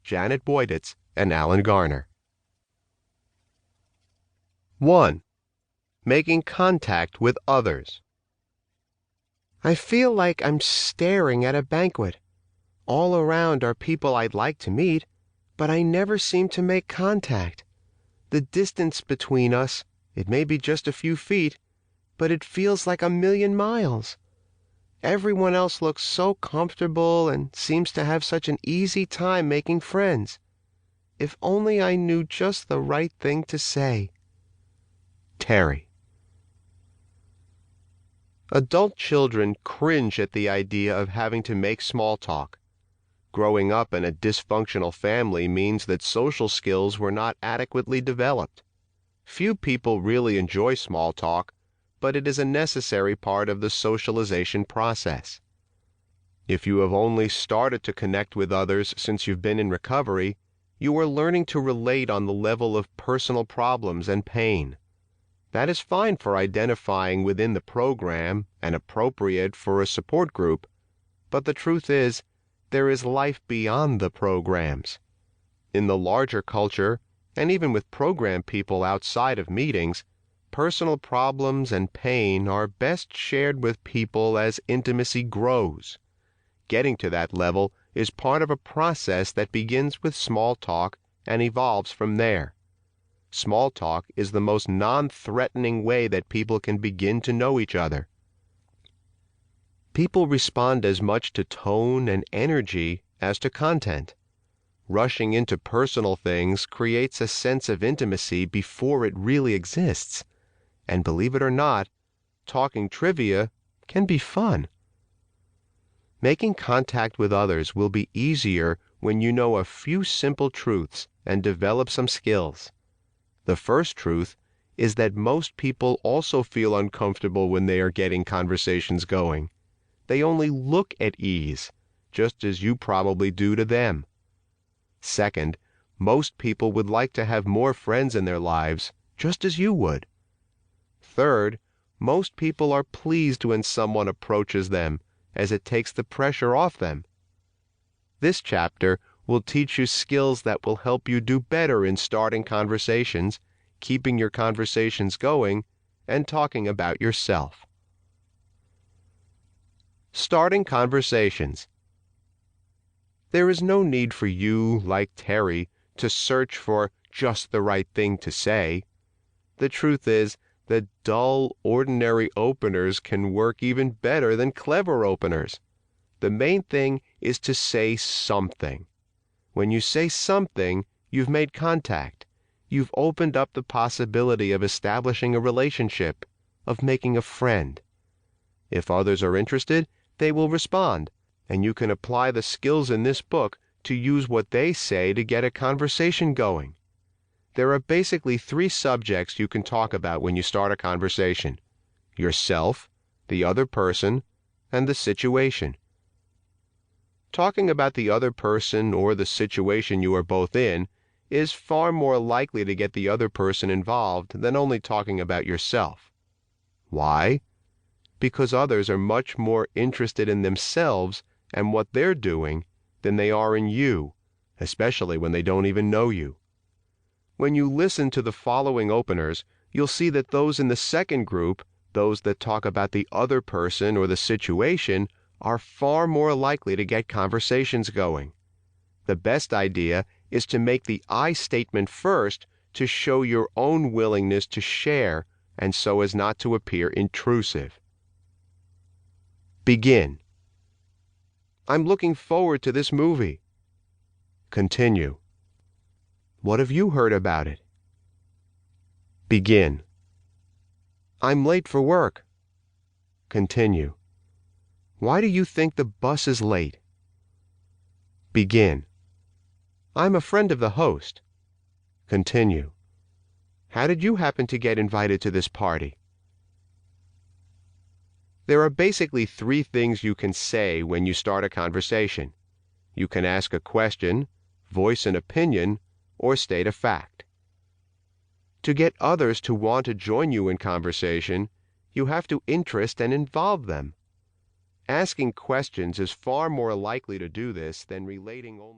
Janet Woititz, and Alan Garner. 1. Making contact with others. I feel like I'm staring at a banquet. All around are people I'd like to meet, but I never seem to make contact. The distance between us, it may be just a few feet, but it feels like a million miles. Everyone else looks so comfortable and seems to have such an easy time making friends. If only I knew just the right thing to say. Terry. Adult children cringe at the idea of having to make small talk. Growing up in a dysfunctional family means that social skills were not adequately developed. Few people really enjoy small talk, but it is a necessary part of the socialization process. If you have only started to connect with others since you've been in recovery, you are learning to relate on the level of personal problems and pain. That is fine for identifying within the program and appropriate for a support group, but the truth is, there is life beyond the programs. In the larger culture, and even with program people outside of meetings, personal problems and pain are best shared with people as intimacy grows. Getting to that level is part of a process that begins with small talk and evolves from there. Small talk is the most non-threatening way that people can begin to know each other. People respond as much to tone and energy as to content. Rushing into personal things creates a sense of intimacy before it really exists. And believe it or not, talking trivia can be fun. Making contact with others will be easier when you know a few simple truths and develop some skills. The first truth is that most people also feel uncomfortable when they are getting conversations going. They only look at ease, just as you probably do to them. Second, most people would like to have more friends in their lives, just as you would. Third, most people are pleased when someone approaches them, as it takes the pressure off them. This chapter will teach you skills that will help you do better in starting conversations, keeping your conversations going, and talking about yourself. Starting conversations. There is no need for you, like Terry, to search for just the right thing to say. The truth is that dull, ordinary openers can work even better than clever openers. The main thing is to say something. When you say something, you've made contact. You've opened up the possibility of establishing a relationship, of making a friend. If others are interested, they will respond, and you can apply the skills in this book to use what they say to get a conversation going. There are basically 3 subjects you can talk about when you start a conversation: yourself, the other person, and the situation. Talking about the other person or the situation you are both in is far more likely to get the other person involved than only talking about yourself. Why? Because others are much more interested in themselves and what they're doing than they are in you, especially when they don't even know you. When you listen to the following openers, you'll see that those in the second group, those that talk about the other person or the situation, are far more likely to get conversations going. The best idea is to make the I statement first to show your own willingness to share and so as not to appear intrusive. Begin. I'm looking forward to this movie. Continue. What have you heard about it? Begin. I'm late for work. Continue. Why do you think the bus is late? Begin. I'm a friend of the host. Continue. How did you happen to get invited to this party? There are basically 3 things you can say when you start a conversation. You can ask a question, voice an opinion, or state a fact. To get others to want to join you in conversation, you have to interest and involve them. Asking questions is far more likely to do this than relating only